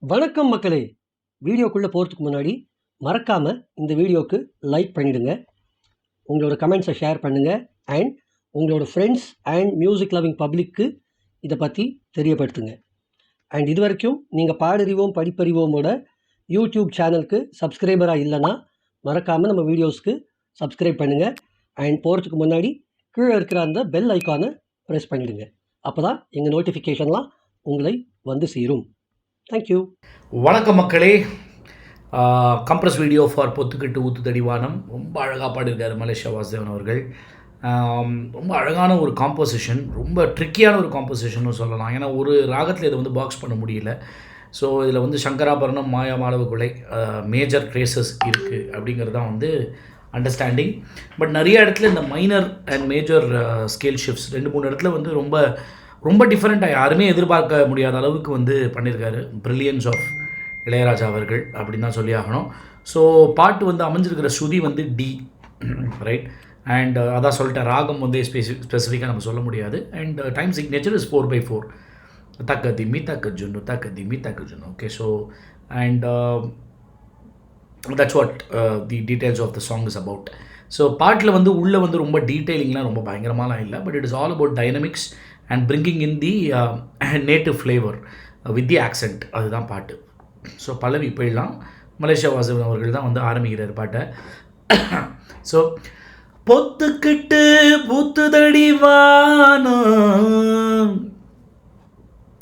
வணக்கம் மக்களே! வீடியோக்குள்ளே போகிறதுக்கு முன்னாடி மறக்காமல் இந்த வீடியோவுக்கு லைக் பண்ணிவிடுங்க. உங்களோட கமெண்ட்ஸை ஷேர் பண்ணுங்கள். அண்ட் உங்களோட ஃப்ரெண்ட்ஸ் அண்ட் மியூசிக் லவ்விங் பப்ளிக்கு இதை பற்றி தெரியப்படுத்துங்க. அண்ட் இது வரைக்கும் நீங்கள் பாடறிவோம் படிப்பறிவோமோட யூடியூப் சேனலுக்கு சப்ஸ்கிரைபராக இல்லைன்னா மறக்காமல் நம்ம வீடியோஸ்க்கு சப்ஸ்கிரைப் பண்ணுங்கள். அண்ட் போகிறதுக்கு முன்னாடி கீழே இருக்கிற அந்த பெல் ஐக்கானை ப்ரெஸ் பண்ணிவிடுங்க. அப்போ தான் எங்கள் நோட்டிஃபிகேஷன்லாம் உங்களை வந்து சேரும். தேங்க்யூ. வணக்கம் மக்களே. கம்ப்ரஸ் வீடியோ ஃபார் பொத்துக்கிட்டு ஊத்துதடிவானம் ரொம்ப அழகாக பாடியிருக்காரு மலேசியா வாசுதேவன் அவர்கள். ரொம்ப அழகான ஒரு காம்போசிஷன், ரொம்ப ட்ரிக்கியான ஒரு காம்போசிஷன்னு சொல்லலாம். ஏன்னா ஒரு ராகத்தில் இதை பாக்ஸ் பண்ண முடியல. ஸோ இதில் சங்கராபரணம், மாயா மாளவகுலை மேஜர் ட்ரேசஸ் இருக்குது அப்படிங்கிறது தான் அண்டர்ஸ்டாண்டிங். பட் நிறைய இடத்துல இந்த minor and major scale shifts 2-3 இடத்துல ரொம்ப ரொம்ப டிஃப்ரெண்ட்டாக யாருமே எதிர்பார்க்க முடியாத அளவுக்கு பண்ணியிருக்காரு. பிரில்லியன்ஸ் ஆஃப் இளையராஜா அவர்கள் அப்படின்னு தான் சொல்லி ஆகணும். ஸோ பாட்டு அமைஞ்சிருக்கிற ஸ்ருதி டி, ரைட். அண்ட் அதான் சொல்லிட்டேன், ராகம் ஸ்பெசிஃபிக்காக நம்ம சொல்ல முடியாது. அண்ட் டைம் சிக்னேச்சர் இஸ் 4/4, தக்க திம்மி தக்க ஜுன்னு தக்க திம்மி தக்க ஜுன்னு. Okay, so and that's what the details of the song is about. So பாட்டில் உள்ளே ரொம்ப டீட்டெயிலிங்லாம் ரொம்ப பயங்கரமாலாம் இல்லை. But it is all about dynamics and bringing in the native flavour with the accent. அதுதான் பாட்டு. ஸோ பல்லவி போயிடலாம். மலேசியா வாசுதேவன் அவர்கள் தான் ஆரம்பிக்கிறார் பாட்டை. ஸோ பொத்துக்கிட்டு பூத்துதடிவானம்,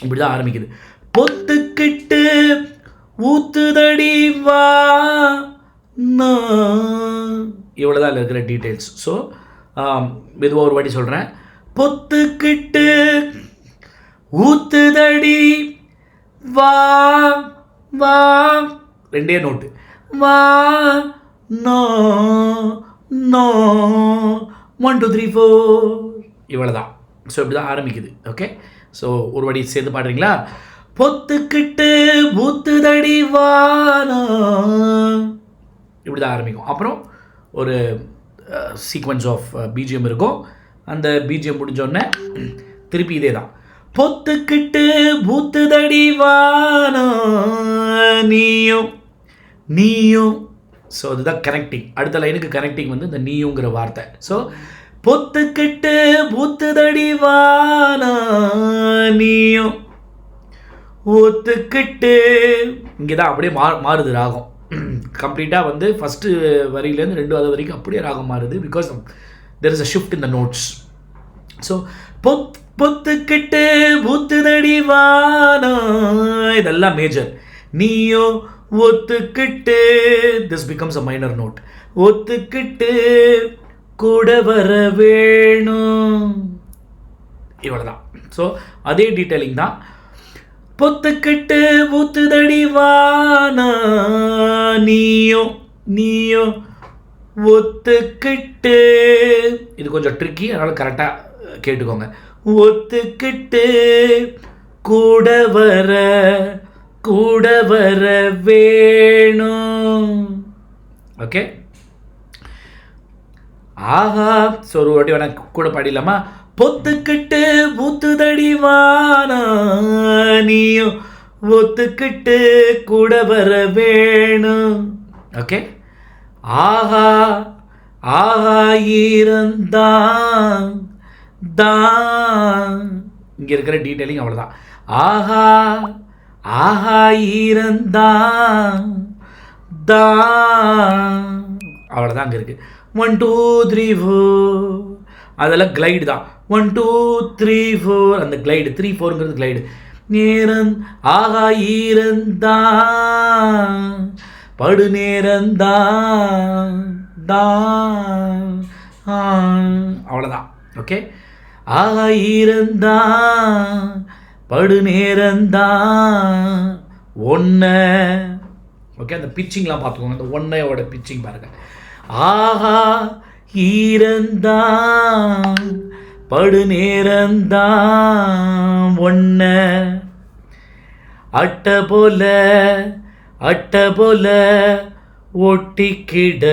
இப்படி தான் ஆரம்பிக்குது. பொத்துக்கிட்டு ஊத்துதடிவா, இவ்வளோ தான் இருக்கிற டீட்டெயில்ஸ். ஸோ மெதுவாக ஒரு வாட்டி சொல்கிறேன். பொத்துக்கிட்டு ஊத்துதடி வா வா, 2 நோட்டு, வா நோ நோ 1 2 3 4, இவ்வளோ தான். ஸோ இப்படி தான் ஆரம்பிக்குது. ஓகே, ஸோ ஒரு வாட்டி சேர்ந்து பாடுறீங்களா? பொத்துக்கிட்டு ஊத்துதடி வானா, இப்படி தான் ஆரம்பிக்கும். அப்புறம் ஒரு சீக்வன்ஸ் ஆஃப் பிஜிஎம் இருக்கும். அந்த பிஜிஎம் முடிஞ்சோடனே திருப்பி இதே தான். பொத்துக்கிட்டு பூத்துதடி வானா நீயும் நீயும். ஸோ அதுதான் கனெக்டிங். அடுத்த லைனுக்கு கனெக்டிங் இந்த நீயுங்கிற வார்த்தை. ஸோ பொத்துக்கிட்டு பூத்துதடி வானா நீயும் ஒத்துக்கிட்டு, இங்கே தான் அப்படியே மாறுது ராகம். கம்ப்ளீட்டாக ஃபஸ்ட்டு வரியிலேருந்து 2வது வரைக்கும் அப்படியே ராகம் மாறுது. Because there is a shift in the notes. So பொத்துக்கிட்டு பூத்துதடி வானா, இதெல்லாம் மேஜர். நீயோ ஒத்துக்கிட்டு, this becomes a minor note. ஒத்துக்கிட்டு கூட வர வேணும், இவ்வளோதான். ஸோ அதே டீட்டெயிலிங் தான். பொத்துக்கிட்டு பூத்துதடி வானா நீயோ நீயோ ஒத்துக்கிட்டு, இது கொஞ்சம் ட்ரிக்கி, அதனால் கரெக்டாக கேட்டுக்கோங்க. ஒத்துக்கிட்டு கூட வர வேணும். ஓகே, ஆஹா. ஸோ ஒரு வாட்டி வேணா கூட பாடிடலாமா? பொத்துக்கிட்டு பூத்துதடி வானா நீயும் ஒத்துக்கிட்டு கூட வர வேணும். ஓகே, ஆஹா ஆஹா இருந்தான் தான், இங்கே இருக்கிற டீட்டெயிலிங் அவ்வளோதான். ஆஹா ஆஹா இருந்தான் தான், அவ்வளோதான் அங்கே இருக்குது. 1 2 3 4, அதெல்லாம் கிளைடு தான். 1 2 3 4, அந்த கிளைடு 3 4ங்கிறது கிளைடு. நேரம் ஆகா இருந்தான் படு நேரந்தான் தான், அவ்வளோதான். ஓகே, ஆகா இருந்தான் படு நேரந்தான் ஒன்றை. ஓகே, அந்த பிச்சிங்லாம் பார்த்துக்கோங்க. அந்த ஒன்னையோட பிச்சிங் பாருங்கள். ஆஹா ஈரந்தான் படு நேரந்தான் ஒன்ன, அட்ட போல ஒட்டிக்கிட,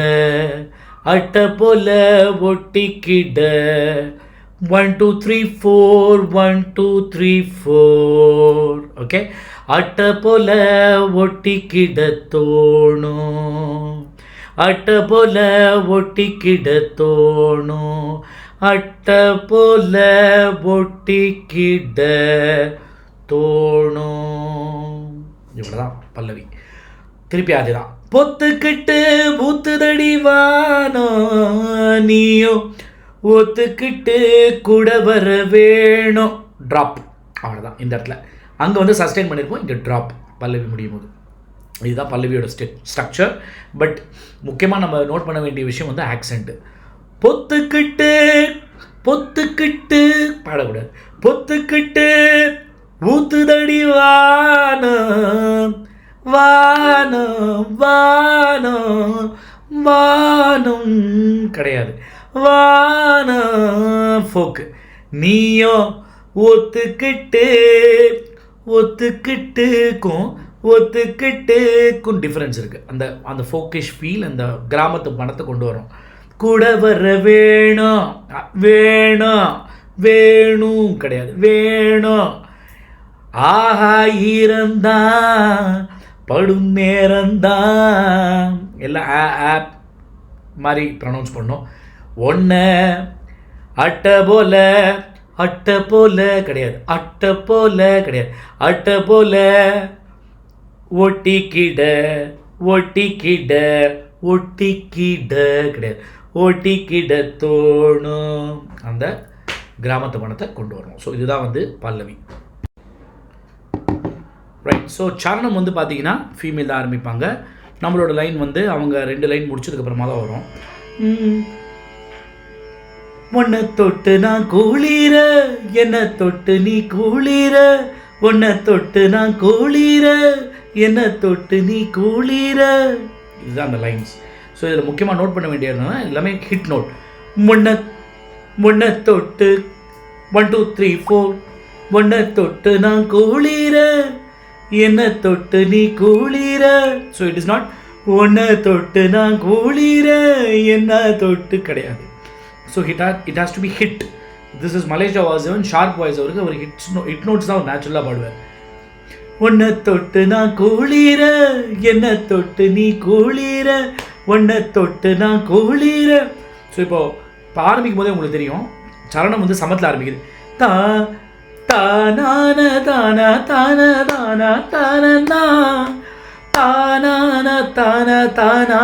அட்ட போல ஒட்டிக்கிட. 1 2 3 4 1 2 3 4. ஓகே, அட்டை போல ஒட்டிக்கிட தோணும், அட்டை போல ஒட்டிக்கிட தோணும், அட்டை போல ஒட்டிக்கிட தோணும். இவ்வளோதான் பல்லவி. திருப்பி அதுதான். பொத்துக்கிட்டு ஊத்துதடி வானோ நீயோ, ஒத்துக்கிட்டு கூட வர வேணும். ட்ராப். அவ்வளோதான் இந்த இடத்துல. அங்கே வந்து சஸ்டெயின் பண்ணியிருப்போம், இங்கே ட்ராப் பல்லவி முடியும் போது. இதுதான் பல்லவியோட ஸ்ட்ரக்சர். பட் முக்கியமாக நம்ம நோட் பண்ண வேண்டிய விஷயம் வந்து ஆக்சென்ட்டு. பொத்துக்கிட்டு பொத்துக்கிட்டு பாடக்கூடாது. பொத்துக்கிட்டு ஊத்துதடி வானம் வானம் வானம் வானம் கிடையாது, வானம் ஃபோக்கு. நீயோ ஒத்துக்கிட்டு ஒத்துக்கிட்டுக்கும் ஒத்துக்கிட்டுக்கும் டிஃப்ரென்ஸ் இருக்குது. அந்த அந்த ஃபோக்கிஷ் ஃபீல் அந்த கிராமத்து பணத்தை கொண்டு வரும். கூட வர வேணும், வேணும் வேணும் கிடையாது, வேணும். ஆஹா ஈரந்தான் படும் நேரந்தான் எல்லாம் ஆப் மாதிரி ப்ரொனவுன்ஸ் பண்ணோம். ஒன்று அட்டை போல, அட்டை போல கிடையாது, அட்டை போல கிடையாது, அட்டை போல ஒட்டிக்கிட ஒட்டிக்கிட ஒட்டிக்கிட கிடையாது, ஒட்டிக்கிட தோணும். அந்த கிராமத்து பணத்தை கொண்டு வரணும். ஸோ இதுதான் வந்து பல்லவி. ரைட். ஸோ சரணம் வந்து பார்த்தீங்கன்னா ஃபீமேல் தான் ஆரம்பிப்பாங்க. நம்மளோட லைன் வந்து அவங்க 2 லைன் முடிச்சதுக்கப்புறமா தான் வரும். உன்னை தொட்டு நான் குளிர, என்னை தொட்டு நீ குளிர, உன்னை தொட்டு நான் குளிர, என்னை தொட்டு நீ குளிர. இதுதான் அந்த லைன்ஸ். ஸோ இதில் முக்கியமாக நோட் பண்ண வேண்டியதுனா எல்லாமே ஹிட் நோட். முன்ன தொட்டு 1 2 3 4, உன்னை தொட்டு நான் குளிர, என்னை தொட்டு நீ குளிர. ஸோ இட் இஸ் நாட் உன்னை தொட்டு நான் குளிர என்ன தொட்டு கிடையாது. So it has to be hit. This is Malaysia Vasavan sharp voice. அவருக்கு அவர் ஹிட் நோட்ஸ் தான் அவர் நேச்சுரலாக பாடுவார். உன்னை தொட்டு நான் குளிர, என்னை தொட்டு நீ குளிர, உன்னை தொட்டு நான் குளிர. ஸோ இப்போ ஆரம்பிக்கும் போதே உங்களுக்கு தெரியும் சரணம் வந்து சமத்தில் ஆரம்பிக்குது. தா தானான தானா தான தானா தானண்ணா தானான தான தானா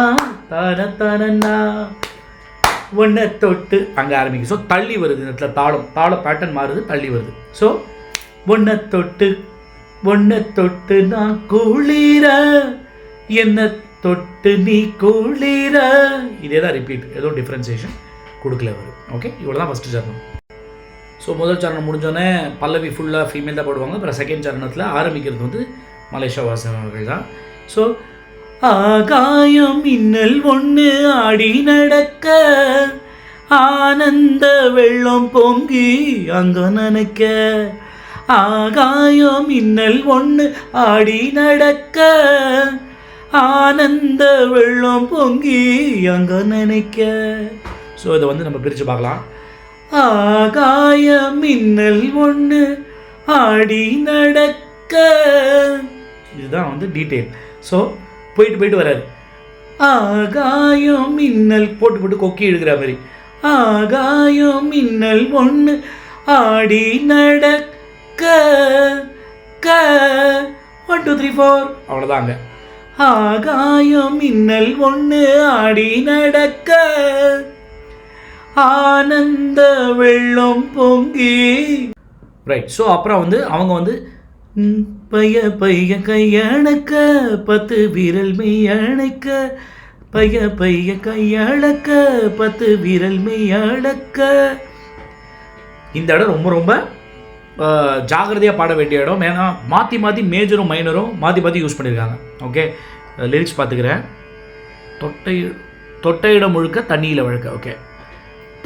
தான தானண்ணா. ஒன்றை தொட்டு அங்கே ஆரம்பிக்கும். ஸோ தள்ளி வருது இந்த இடத்துல. தாள பேட்டர்ன் மாறுது, தள்ளி வருது. ஸோ ஒன்றை தொட்டு நான் குளிர, என்னை தொட்டு நீ குளிர. இதே தான் ரிப்பீட், ஏதோ டிஃப்ரென்சியேஷன் கொடுக்கல அவர். ஓகே, இவ்வளோ தான் ஃபஸ்ட்டு சரணம். ஸோ முதல் சரணம் முடிஞ்சோடனே பல்லவி ஃபுல்லாக ஃபீமேல் தான் போடுவாங்க. அப்புறம் செகண்ட் சரணத்தில் ஆரம்பிக்கிறது வந்து மலேசியா வாசன் அவர்கள் தான். ஸோ ஆகாயம் மின்னல் ஒன்று ஆடி நடக்க, ஆனந்த வெள்ளம் பொங்கி அங்க நினைக்க. ஆகாயம் மின்னல் ஒன்று ஆடி நடக்க, ஆனந்த வெள்ளம் பொங்கி அங்க நினைக்க. ஸோ இதை வந்து நம்ம பிரித்து பார்க்கலாம். ஆகாய மின்னல் ஒன்று ஆடி நடக்க. இதுதான் வந்து டீட்டெயில். ஸோ போயிட்டு வராது. ஆகாயம் மின்னல் போட்டு கொக்கி எடுக்கிற மாதிரி. ஆகாயம் மின்னல் ஒன்று ஆடி நடக்க, 1 2 3 4 அவ்வளோதாங்க. ஆகாயம் மின்னல் ஒன்று ஆடி நடக்க, ஆனந்த வெள்ளம் பொங்கி. ரைட். ஸோ அப்புறம் வந்து அவங்க வந்து பைய கையணக்க 10 விரல் மெய்யணைக்க, பைய கையழக்க 10 விரல் மெய்யழக்க. இந்த இடம் ரொம்ப ரொம்ப ஜாகிரதையாக பாட வேண்டிய இடம். ஏன்னா மாற்றி மேஜரும் மைனரும் மாற்றி யூஸ் பண்ணியிருக்காங்க. ஓகே, லிரிக்ஸ் பார்த்துக்கிறேன். தொட்ட இடம் முழுக்க தண்ணியில் வழுக்க. ஓகே,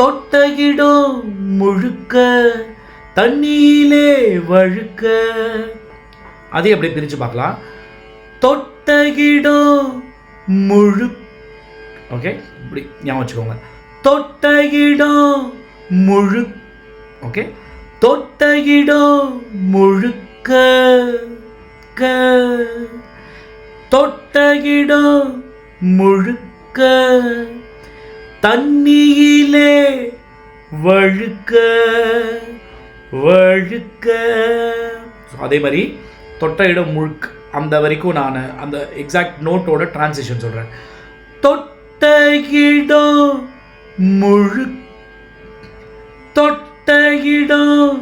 தொட்ட இடம் முழுக்க தண்ணியிலே வழுக்க. அதையும் அப்படியே பிரித்து பார்க்கலாம். தொட்ட இடம் முழு. ஓகே, இப்படி ஞாபகம் வச்சுக்கோங்க. தொட்ட இடம் முழு. ஓகே, தொட்ட இடம் முழுக்க தொட்ட இடம் முழுக்க தண்ணியிலே வழுக்க வழுக்க. அதே மாதிரி தொட்ட இடம் முழுக்க அந்த வரைக்கும் நான் அந்த எக்ஸாக்ட் நோட்டோட டிரான்சிஷன் சொல்கிறேன். தொட்ட இடம் தொட்ட இடம்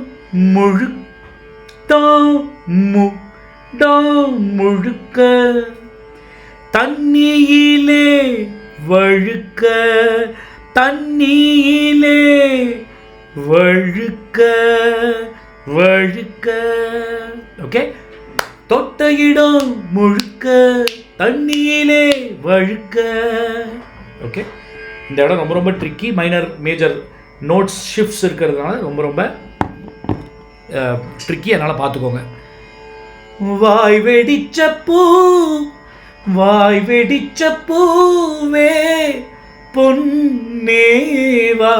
முழுக்க தண்ணியிலே வழுக்க தண்ணியிலே வழுக்க வழுக்க. ஓகே, தொட்ட இடம் முழுக்க தண்ணியிலே வழுக்க. ஓகே, இந்த இடம் ரொம்ப ரொம்ப tricky, minor major notes shifts இருக்கிறதுனால ரொம்ப ரொம்ப ட்ரிக்கி, அதனால் பார்த்துக்கோங்க. வாய் வெடிச்ச பூவே பொன்னேவா.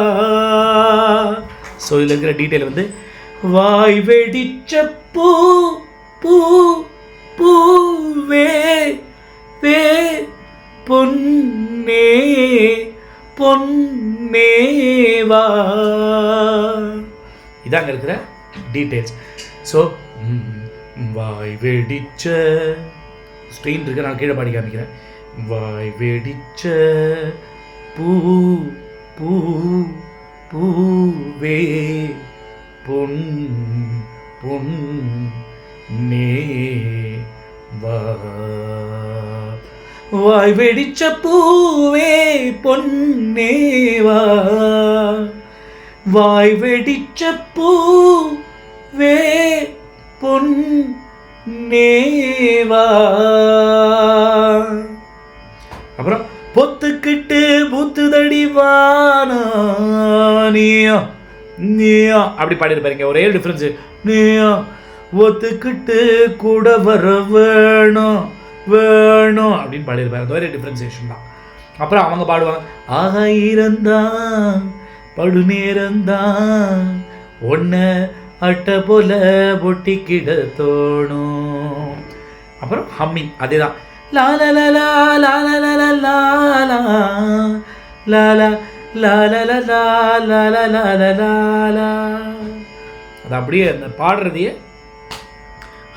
ஸோ இதில் இருக்கிற டீட்டெயில் வந்து வாய் வெடிச்ச பூவே பொன்னேவா. இதாங்க இருக்கிற டீட்டெயில்ஸ். ஸோ வாய் வெடிச்ச ஸ்க்ரீன் இருக்கு, நான் கீழே பாடி காமிக்கிறேன். வாய் வெடிச்ச பூவே பொன்னேவா. வாய் வெடிச்ச பூவே பொன்னேவா. வாய் வெடிச்ச பூவே பொன்னேவா. அப்புறம் பொத்துக்கிட்டு பூத்துதடி வானா நீயா நீயா அப்படி பாடியிருப்பாருங்க. ஒரே டிஃப்ரென்ஸு, நீயா ஒத்துக்கிட்டு கூட வர வேணும் வேணும் அப்படின்னு பாடியிருப்பாரு. அந்த ஒரே டிஃப்ரென்சியேஷன் தான். அப்புறம் அவங்க பாடுவாங்க, ஆயிரந்தான் படுநேரந்தான் ஒன்றை அட்ட போல ஒட்டிக்கிட தோணும். அப்புறம் ஹம்மிங் அதே தான், லாலலலா லாலலலா லாலா லாலலலா லாலலலா. அது அப்படியே அந்த பாடுறதையே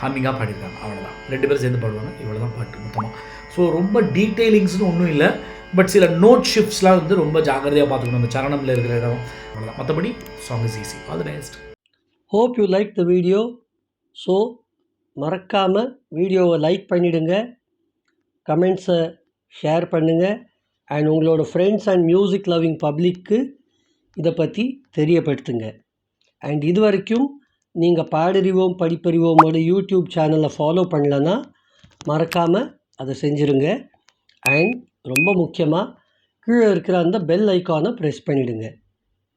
ஹம்மிங்காக பாடியிருக்காங்க. அவ்வளோதான், 2 பேரும் சேர்ந்து பாடுவாங்க. இவ்வளோ தான் பாட்டு மொத்தமாக. ஸோ ரொம்ப டீட்டெயிலிங்ஸ்னு ஒன்றும் இல்லை, பட் சில நோட் ஷிஃப்ட்ஸ்லாம் வந்து ரொம்ப ஜாக்கிரதையாக பார்த்துக்கணும் அந்த சரணமில் இருக்கிற இடம். அவ்வளோதான், மற்றபடி song is easy. All the best. Hope you like the video. So மறக்காமல் வீடியோவை லைக் பண்ணிவிடுங்க, கமெண்ட்ஸை ஷேர் பண்ணுங்கள், அண்ட் உங்களோட ஃப்ரெண்ட்ஸ் அண்ட் மியூசிக் லவ்விங் பப்ளிக்கு இதை பற்றி தெரியப்படுத்துங்க. அண்ட் இது வரைக்கும் நீங்கள் பாடறிவோம் படிப்பறிவோமோட யூடியூப் சேனலை ஃபாலோ பண்ணலன்னா மறக்காமல் அதை செஞ்சுருங்க. அண்ட் ரொம்ப முக்கியமாக கீழே இருக்கிற அந்த பெல் ஐக்கானை ப்ரெஸ் பண்ணிவிடுங்க.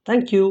தேங்க்யூ.